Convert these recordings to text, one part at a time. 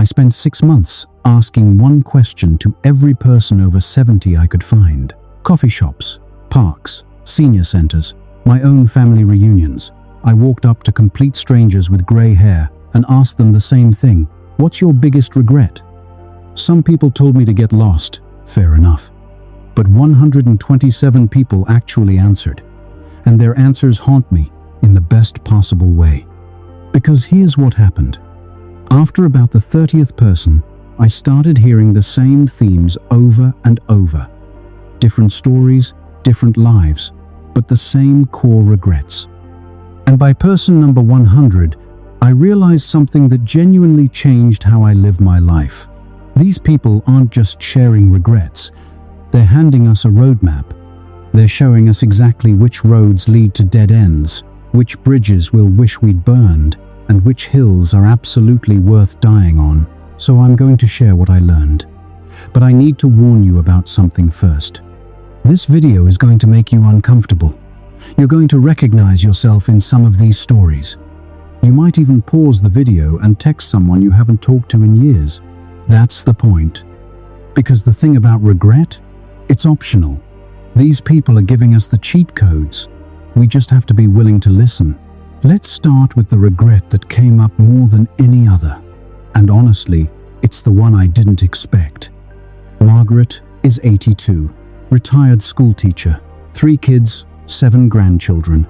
I spent 6 months asking one question to every person over 70 I could find. Coffee shops, parks, senior centers, my own family reunions. I walked up to complete strangers with grey hair and asked them the same thing. What's your biggest regret? Some people told me to get lost. Fair enough. But 127 people actually answered. And their answers haunt me in the best possible way. Because here's what happened. After about the 30th person, I started hearing the same themes over and over. Different stories, different lives, but the same core regrets. And by person number 100, I realized something that genuinely changed how I live my life. These people aren't just sharing regrets. They're handing us a roadmap. They're showing us exactly which roads lead to dead ends, which bridges we'll wish we'd burned, and which hills are absolutely worth dying on. So I'm going to share what I learned. But I need to warn you about something first. This video is going to make you uncomfortable. You're going to recognize yourself in some of these stories. You might even pause the video and text someone you haven't talked to in years. That's the point. Because the thing about regret, it's optional. These people are giving us the cheat codes. We just have to be willing to listen. Let's start with the regret that came up more than any other. And honestly, it's the one I didn't expect. Margaret is 82, retired school teacher, 3 kids, 7 grandchildren.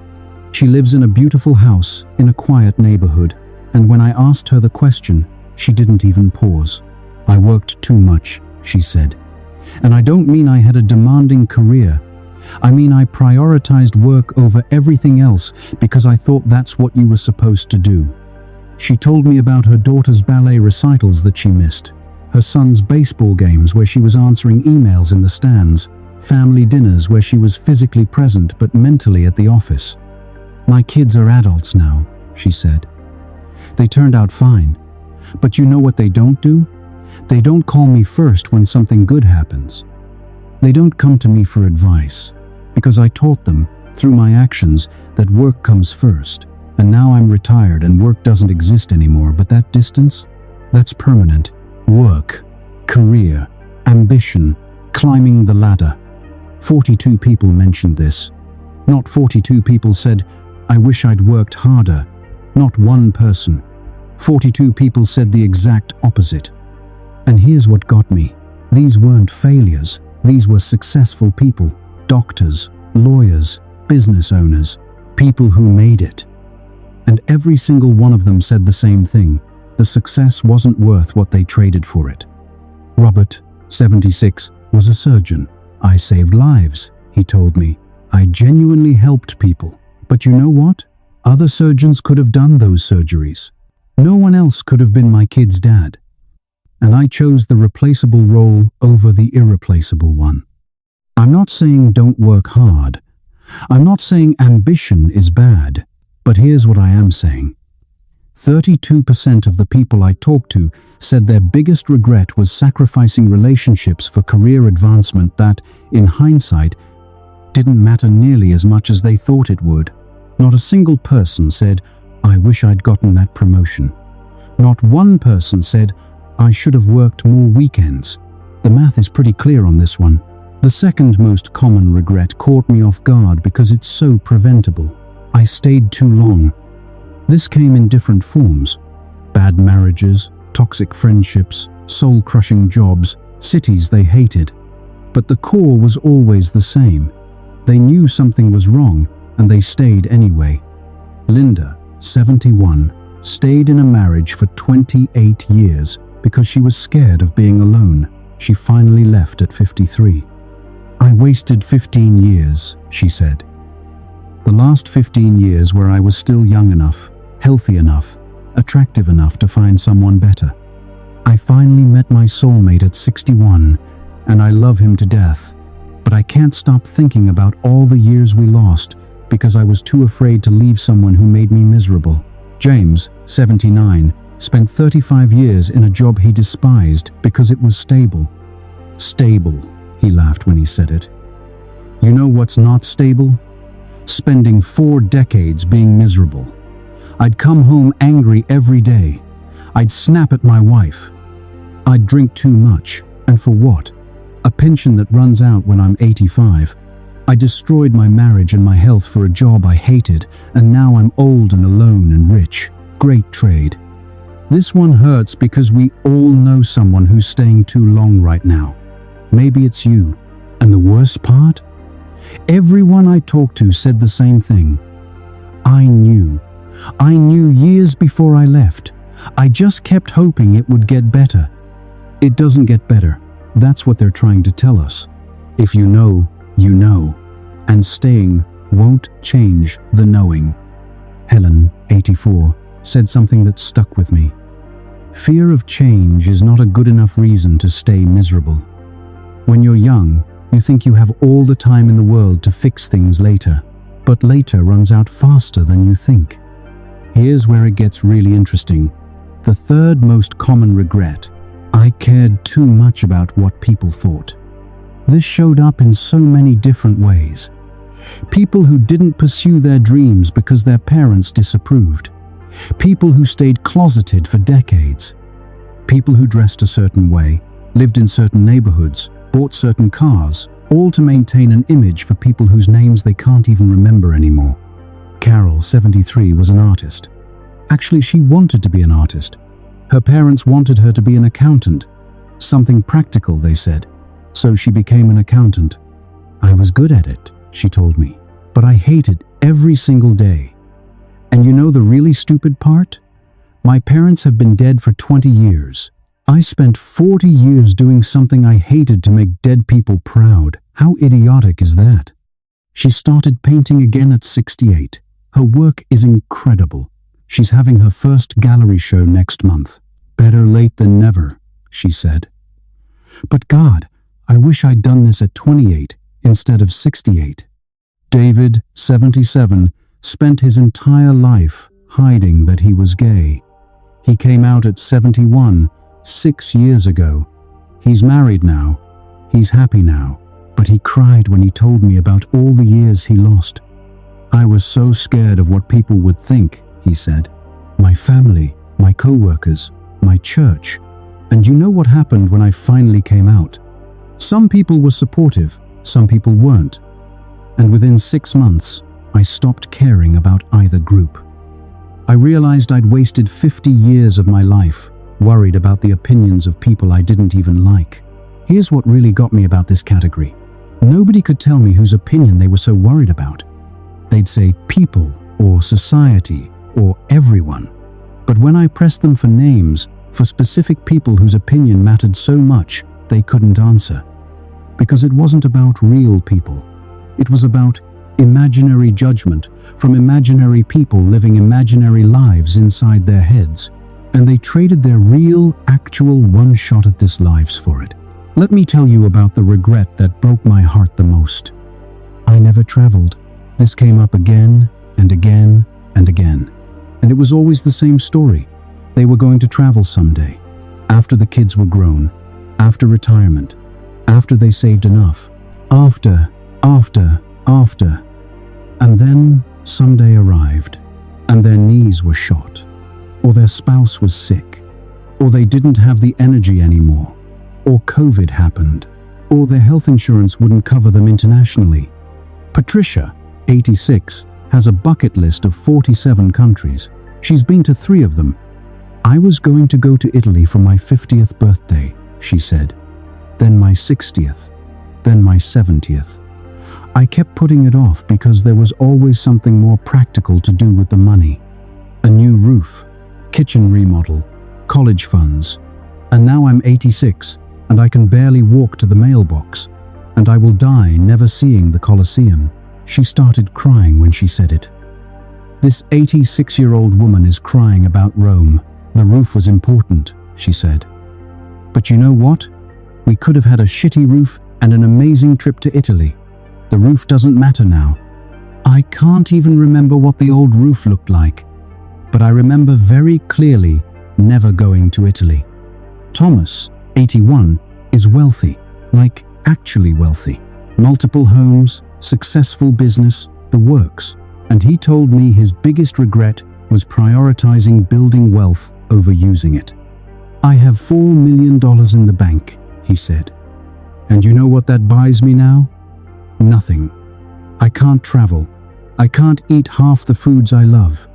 She lives in a beautiful house in a quiet neighborhood, and when I asked her the question, she didn't even pause. I worked too much, she said. And I don't mean I had a demanding career. I mean I prioritized work over everything else because I thought that's what you were supposed to do. She told me about her daughter's ballet recitals that she missed, her son's baseball games where she was answering emails in the stands, family dinners where she was physically present but mentally at the office. My kids are adults now, she said. They turned out fine. But you know what they don't do? They don't call me first when something good happens. They don't come to me for advice, because I taught them, through my actions, that work comes first. And now I'm retired and work doesn't exist anymore, but that distance? That's permanent. Work, career, ambition, climbing the ladder. 42 people mentioned this. Not 42 people said, I wish I'd worked harder. Not one person. 42 people said the exact opposite. And here's what got me. These weren't failures. These were successful people. Doctors, lawyers, business owners, people who made it. And every single one of them said the same thing. The success wasn't worth what they traded for it. Robert, 76, was a surgeon. I saved lives, he told me. I genuinely helped people. But you know what? Other surgeons could have done those surgeries. No one else could have been my kid's dad. And I chose the replaceable role over the irreplaceable one. I'm not saying don't work hard. I'm not saying ambition is bad. But here's what I am saying. 32% of the people I talked to said their biggest regret was sacrificing relationships for career advancement that, in hindsight, didn't matter nearly as much as they thought it would. Not a single person said, I wish I'd gotten that promotion. Not one person said, I should have worked more weekends. The math is pretty clear on this one. The second most common regret caught me off guard because it's so preventable. I stayed too long. This came in different forms. Bad marriages, toxic friendships, soul-crushing jobs, cities they hated. But the core was always the same. They knew something was wrong, and they stayed anyway. Linda, 71, stayed in a marriage for 28 years because she was scared of being alone. She finally left at 53. I wasted 15 years, she said. The last 15 years where I was still young enough, healthy enough, attractive enough to find someone better. I finally met my soulmate at 61, and I love him to death, but I can't stop thinking about all the years we lost because I was too afraid to leave someone who made me miserable. James, 79, spent 35 years in a job he despised because it was stable. Stable, he laughed when he said it. You know what's not stable? Spending 4 decades being miserable. I'd come home angry every day. I'd snap at my wife. I'd drink too much, and for what? A pension that runs out when I'm 85. I destroyed my marriage and my health for a job I hated, and now I'm old and alone and rich. Great trade. This one hurts because we all know someone who's staying too long right now. Maybe it's you. And the worst part? Everyone I talked to said the same thing. I knew years before I left. I just kept hoping it would get better. It doesn't get better. That's what they're trying to tell us. If you know, you know. And staying won't change the knowing. Helen, 84, said something that stuck with me. Fear of change is not a good enough reason to stay miserable. When you're young, you think you have all the time in the world to fix things later, but later runs out faster than you think. Here's where it gets really interesting. The third most common regret: I cared too much about what people thought. This showed up in so many different ways. People who didn't pursue their dreams because their parents disapproved. People who stayed closeted for decades. People who dressed a certain way, lived in certain neighborhoods, bought certain cars, all to maintain an image for people whose names they can't even remember anymore. Carol, 73, was an artist. Actually, she wanted to be an artist. Her parents wanted her to be an accountant. Something practical, they said. So she became an accountant. I was good at it, she told me, but I hated every single day. And you know the really stupid part? My parents have been dead for 20 years. I spent 40 years doing something I hated to make dead people proud. How idiotic is that? She started painting again at 68. Her work is incredible. She's having her first gallery show next month. Better late than never, she said. But God, I wish I'd done this at 28 instead of 68. David, 77, spent his entire life hiding that he was gay. He came out at 71, 6 years ago. He's married now. He's happy now. But he cried when he told me about all the years he lost. I was so scared of what people would think, he said. My family, my co-workers, my church. And you know what happened when I finally came out? Some people were supportive, some people weren't. And within 6 months, I stopped caring about either group. I realized I'd wasted 50 years of my life worried about the opinions of people I didn't even like. Here's what really got me about this category. Nobody could tell me whose opinion they were so worried about. They'd say people, or society, or everyone. But when I pressed them for names, for specific people whose opinion mattered so much, they couldn't answer. Because it wasn't about real people. It was about imaginary judgment from imaginary people living imaginary lives inside their heads. And they traded their real, actual one shot at this lives for it. Let me tell you about the regret that broke my heart the most. I never traveled. This came up again and again and again. And it was always the same story. They were going to travel someday. After the kids were grown. After retirement. After they saved enough. After. And then someday arrived. And their knees were shot. Or their spouse was sick. Or they didn't have the energy anymore. Or COVID happened. Or their health insurance wouldn't cover them internationally. Patricia, 86, has a bucket list of 47 countries. She's been to 3 of them. I was going to go to Italy for my 50th birthday, she said. Then my 60th. Then my 70th. I kept putting it off because there was always something more practical to do with the money. A new roof, kitchen remodel, college funds. And now I'm 86 and I can barely walk to the mailbox. And I will die never seeing the Colosseum. She started crying when she said it. This 86-year-old woman is crying about Rome. The roof was important, she said. But you know what? We could have had a shitty roof and an amazing trip to Italy. The roof doesn't matter now. I can't even remember what the old roof looked like, but I remember very clearly never going to Italy. Thomas, 81, is wealthy, like actually wealthy. Multiple homes, successful business, the works. And he told me his biggest regret was prioritizing building wealth over using it. "I have $4 million in the bank," he said. "And you know what that buys me now? Nothing. I can't travel. I can't eat half the foods I love.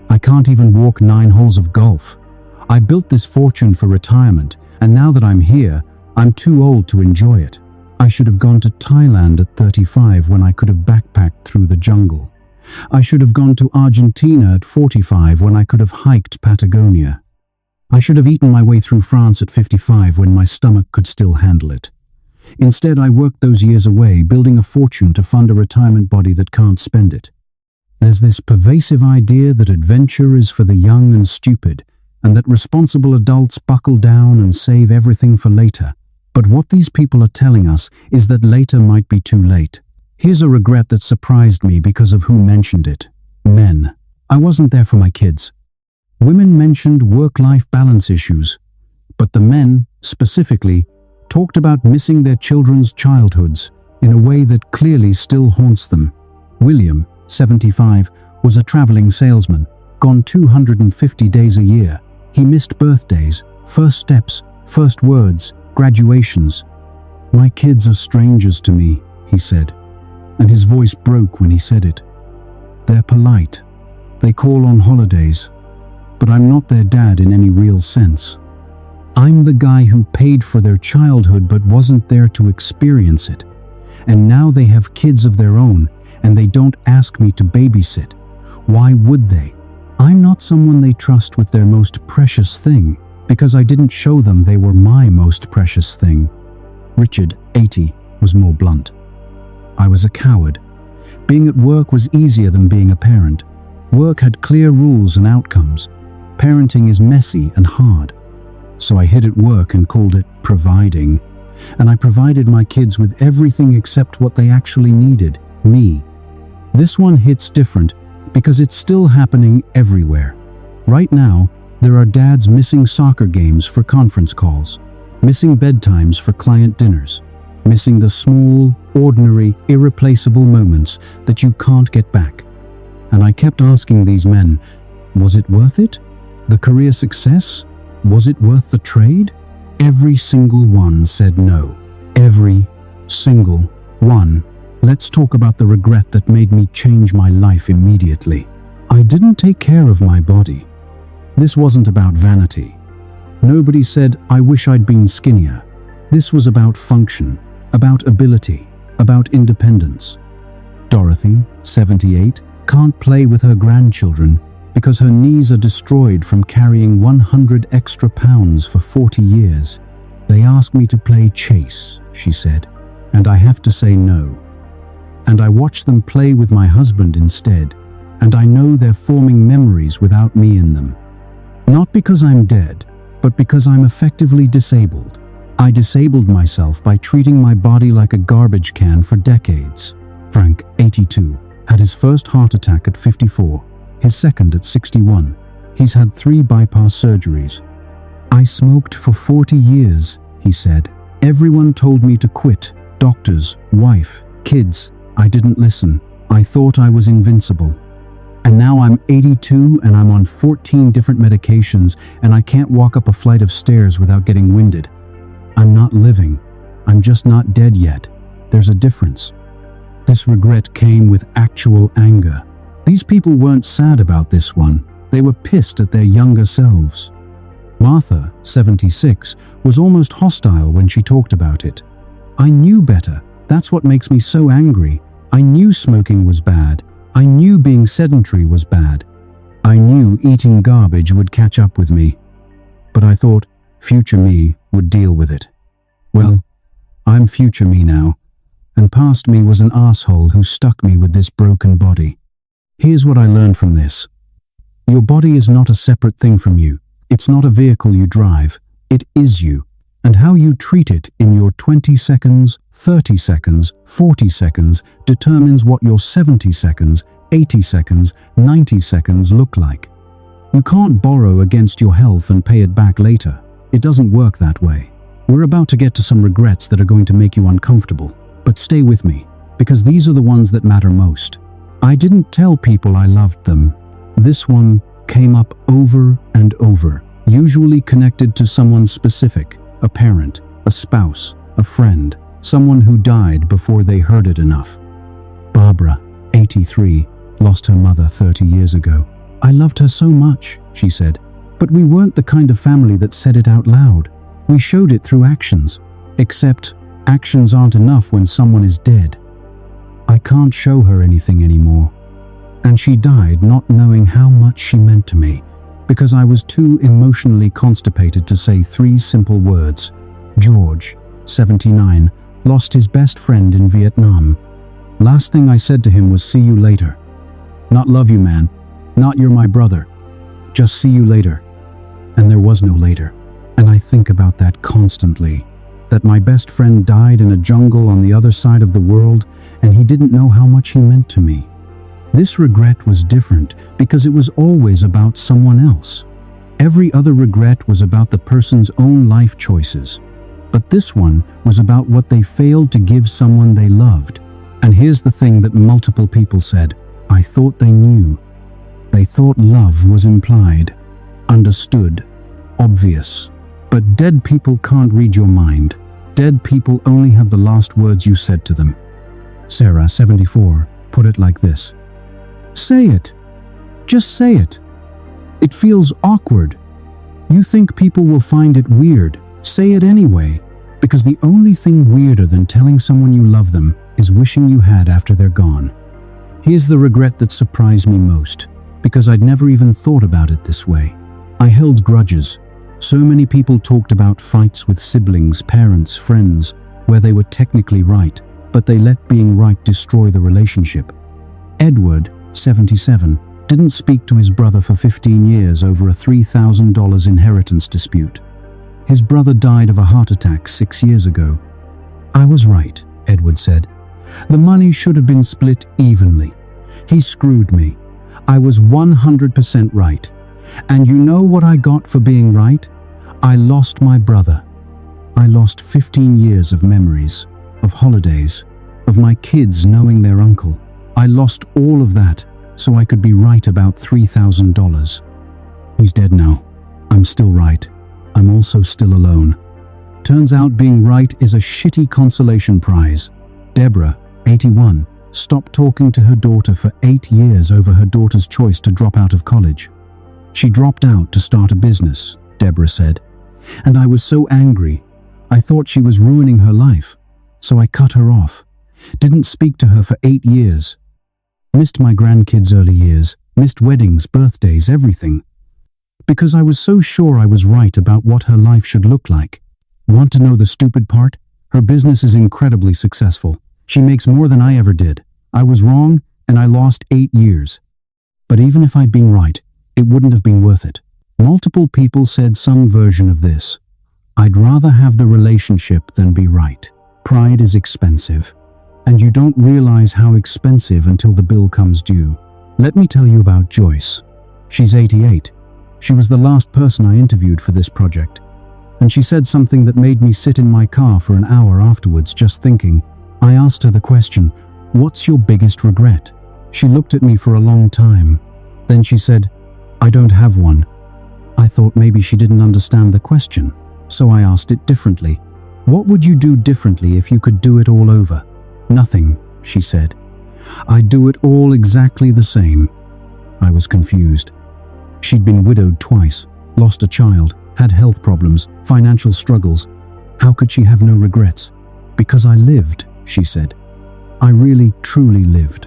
I can't even walk 9 holes of golf. I built this fortune for retirement, and now that I'm here, I'm too old to enjoy it. I should have gone to Thailand at 35 when I could have backpacked through the jungle. I should have gone to Argentina at 45 when I could have hiked Patagonia. I should have eaten my way through France at 55 when my stomach could still handle it. Instead, I worked those years away, building a fortune to fund a retirement body that can't spend it. There's this pervasive idea that adventure is for the young and stupid, and that responsible adults buckle down and save everything for later. But what these people are telling us is that later might be too late. Here's a regret that surprised me because of who mentioned it. Men. I wasn't there for my kids. Women mentioned work-life balance issues, but the men, specifically, talked about missing their children's childhoods in a way that clearly still haunts them. William, 75, was a traveling salesman, gone 250 days a year. He missed birthdays, first steps, first words, graduations. "My kids are strangers to me," he said, and his voice broke when he said it. "They're polite. They call on holidays, but I'm not their dad in any real sense. I'm the guy who paid for their childhood but wasn't there to experience it. And now they have kids of their own, and they don't ask me to babysit. Why would they? I'm not someone they trust with their most precious thing, because I didn't show them they were my most precious thing." Richard, 80, was more blunt. "I was a coward. Being at work was easier than being a parent. Work had clear rules and outcomes. Parenting is messy and hard. So I hid at work and called it providing. And I provided my kids with everything except what they actually needed, me." This one hits different because it's still happening everywhere. Right now, there are dads missing soccer games for conference calls, missing bedtimes for client dinners, missing the small, ordinary, irreplaceable moments that you can't get back. And I kept asking these men, was it worth it? The career success? Was it worth the trade? Every single one said no. Every single one. Let's talk about the regret that made me change my life immediately. I didn't take care of my body. This wasn't about vanity. Nobody said, "I wish I'd been skinnier." This was about function, about ability, about independence. Dorothy, 78, can't play with her grandchildren because her knees are destroyed from carrying 100 extra pounds for 40 years. "They ask me to play chase," she said, "and I have to say no. And I watch them play with my husband instead, and I know they're forming memories without me in them. Not because I'm dead, but because I'm effectively disabled. I disabled myself by treating my body like a garbage can for decades." Frank, 82, had his first heart attack at 54, his second at 61. He's had 3 bypass surgeries. "I smoked for 40 years, he said. "Everyone told me to quit. Doctors, wife, kids. I didn't listen. I thought I was invincible. And now I'm 82 and I'm on 14 different medications and I can't walk up a flight of stairs without getting winded. I'm not living. I'm just not dead yet. There's a difference." This regret came with actual anger. These people weren't sad about this one. They were pissed at their younger selves. Martha, 76, was almost hostile when she talked about it. "I knew better. That's what makes me so angry. I knew smoking was bad. I knew being sedentary was bad. I knew eating garbage would catch up with me. But I thought future me would deal with it. Well, I'm future me now, and past me was an asshole who stuck me with this broken body. Here's what I learned from this. Your body is not a separate thing from you. It's not a vehicle you drive. It is you. And how you treat it in your 20 seconds, 30 seconds, 40 seconds determines what your 70 seconds, 80 seconds, 90 seconds look like. You can't borrow against your health and pay it back later. It doesn't work that way. We're about to get to some regrets that are going to make you uncomfortable, but stay with me, because these are the ones that matter most. I didn't tell people I loved them. This one came up over and over. usually connected to someone specific, a parent, a spouse, a friend, someone who died before they heard it enough. Barbara, 83, lost her mother 30 years ago. "I loved her so much," she said, "but we weren't the kind of family that said it out loud. We showed it through actions. Except, actions aren't enough when someone is dead. I can't show her anything anymore." And she died not knowing how much she meant to me, because I was too emotionally constipated to say 3 simple words. George, 79, lost his best friend in Vietnam. Last thing I said to him was, "See you later." Not "love you, man," not "you're my brother," just "see you later." And there was no later. And I think about that constantly, that my best friend died in a jungle on the other side of the world, and he didn't know how much he meant to me. This regret was different because it was always about someone else. Every other regret was about the person's own life choices. But this one was about what they failed to give someone they loved. And here's the thing that multiple people said: I thought they knew. They thought love was implied, understood, obvious. But dead people can't read your mind. Dead people only have the last words you said to them. Sarah, 74, put it like this: say it. Just say it. It feels awkward. You think people will find it weird. Say it anyway, because the only thing weirder than telling someone you love them is wishing you had after they're gone. Here's the regret that surprised me most, because I'd never even thought about it this way. I held grudges. So many people talked about fights with siblings, parents, friends, where they were technically right, but they let being right destroy the relationship. Edward, 77, didn't speak to his brother for 15 years over a $3,000 inheritance dispute. His brother died of a heart attack 6 years ago. I was right, Edward said. The money should have been split evenly. He screwed me. I was 100% right. And you know what I got for being right? I lost my brother. I lost 15 years of memories, of holidays, of my kids knowing their uncle. I lost all of that so I could be right about $3,000. He's dead now. I'm still right. I'm also still alone. Turns out being right is a shitty consolation prize. Deborah, 81, stopped talking to her daughter for 8 years over her daughter's choice to drop out of college. She dropped out to start a business, Deborah said. And I was so angry. I thought she was ruining her life. So I cut her off. Didn't speak to her for 8 years. Missed my grandkids' early years. Missed weddings, birthdays, everything. Because I was so sure I was right about what her life should look like. Want to know the stupid part? Her business is incredibly successful. She makes more than I ever did. I was wrong, and I lost 8 years. But even if I'd been right, it wouldn't have been worth it. Multiple people said some version of this. I'd rather have the relationship than be right. Pride is expensive, and you don't realize how expensive until the bill comes due. Let me tell you about Joyce. She's 88. She was the last person I interviewed for this project, and she said something that made me sit in my car for an hour afterwards just thinking. I asked her the question, "What's your biggest regret?" She looked at me for a long time. Then she said, "I don't have one." I thought maybe she didn't understand the question, so I asked it differently. "What would you do differently if you could do it all over?" "Nothing," she said. "I'd do it all exactly the same." I was confused. She'd been widowed twice, lost a child, had health problems, financial struggles. How could she have no regrets? "Because I lived," she said. "I really, truly lived.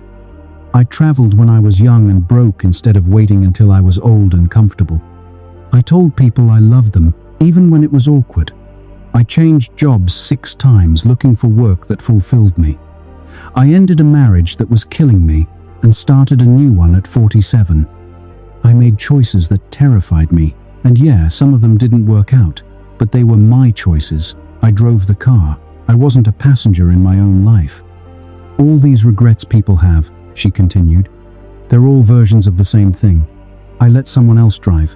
I traveled when I was young and broke instead of waiting until I was old and comfortable. I told people I loved them, even when it was awkward. I changed jobs 6 times looking for work that fulfilled me. I ended a marriage that was killing me and started a new one at 47. I made choices that terrified me, and yeah, some of them didn't work out, but they were my choices. I drove the car. I wasn't a passenger in my own life. All these regrets people have," she continued. "They're all versions of the same thing. I let someone else drive.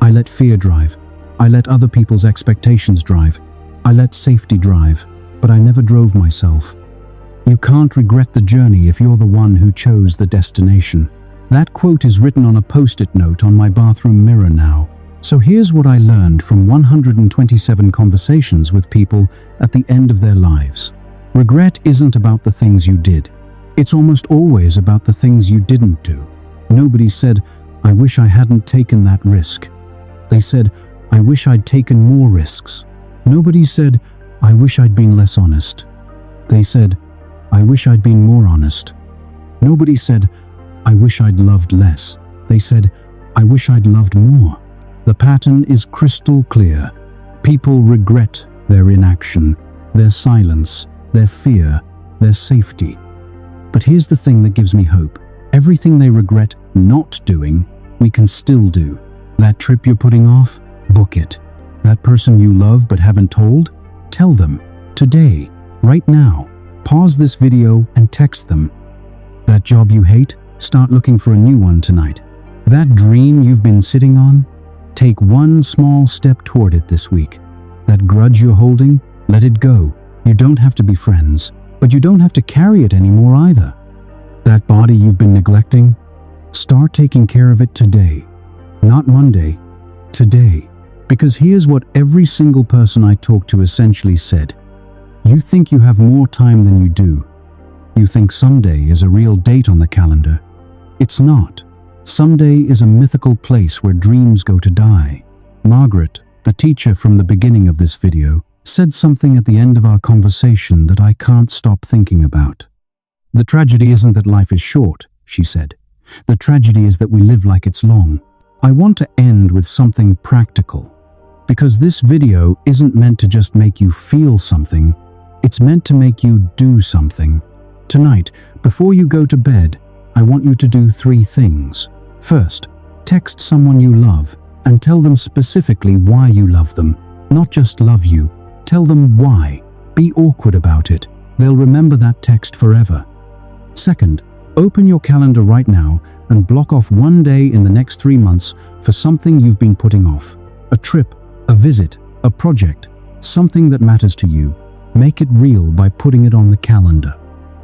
I let fear drive. I let other people's expectations drive. I let safety drive, but I never drove myself. You can't regret the journey if you're the one who chose the destination." That quote is written on a post-it note on my bathroom mirror now. So here's what I learned from 127 conversations with people at the end of their lives. Regret isn't about the things you did. It's almost always about the things you didn't do. Nobody said, "I wish I hadn't taken that risk." They said, "I wish I'd taken more risks." Nobody said, "I wish I'd been less honest." They said, "I wish I'd been more honest." Nobody said, "I wish I'd loved less." They said, "I wish I'd loved more." The pattern is crystal clear. People regret their inaction, their silence, their fear, their safety. But here's the thing that gives me hope. Everything they regret not doing, we can still do. That trip you're putting off? Book it. That person you love but haven't told? Tell them. Today, right now. Pause this video and text them. That job you hate? Start looking for a new one tonight. That dream you've been sitting on? Take one small step toward it this week. That grudge you're holding? Let it go. You don't have to be friends, but you don't have to carry it anymore either. That body you've been neglecting? Start taking care of it today. Not Monday, today. Because here's what every single person I talked to essentially said. You think you have more time than you do. You think someday is a real date on the calendar. It's not. Someday is a mythical place where dreams go to die. Margaret, the teacher from the beginning of this video, said something at the end of our conversation that I can't stop thinking about. The tragedy isn't that life is short, she said. The tragedy is that we live like it's long. I want to end with something practical. Because this video isn't meant to just make you feel something, it's meant to make you do something. Tonight, before you go to bed, I want you to do 3 things. First, text someone you love and tell them specifically why you love them. Not just love you, tell them why. Be awkward about it. They'll remember that text forever. Second, open your calendar right now and block off one day in the next 3 months for something you've been putting off. A trip, a visit, a project, something that matters to you. Make it real by putting it on the calendar.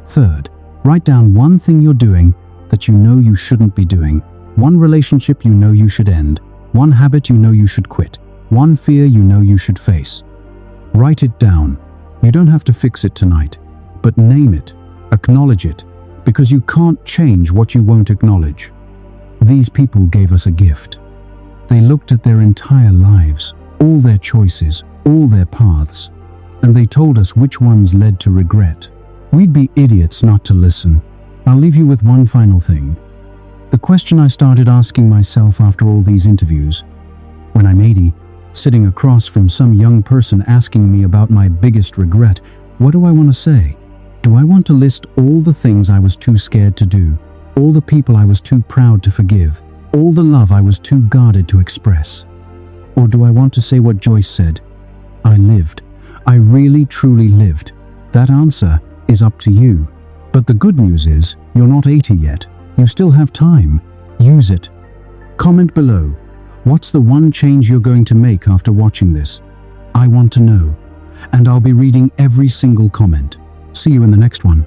Third, write down one thing you're doing that you know you shouldn't be doing. One relationship you know you should end. One habit you know you should quit. One fear you know you should face. Write it down. You don't have to fix it tonight, but name it, acknowledge it, because you can't change what you won't acknowledge. These people gave us a gift. They looked at their entire lives, all their choices, all their paths, and they told us which ones led to regret. We'd be idiots not to listen. I'll leave you with one final thing. The question I started asking myself after all these interviews, when I'm 80, sitting across from some young person asking me about my biggest regret, what do I want to say? Do I want to list all the things I was too scared to do, all the people I was too proud to forgive, all the love I was too guarded to express? Or do I want to say what Joyce said? I lived. I really truly lived. That answer is up to you. But the good news is, you're not 80 yet. You still have time. Use it. Comment below. What's the one change you're going to make after watching this? I want to know. And I'll be reading every single comment. See you in the next one.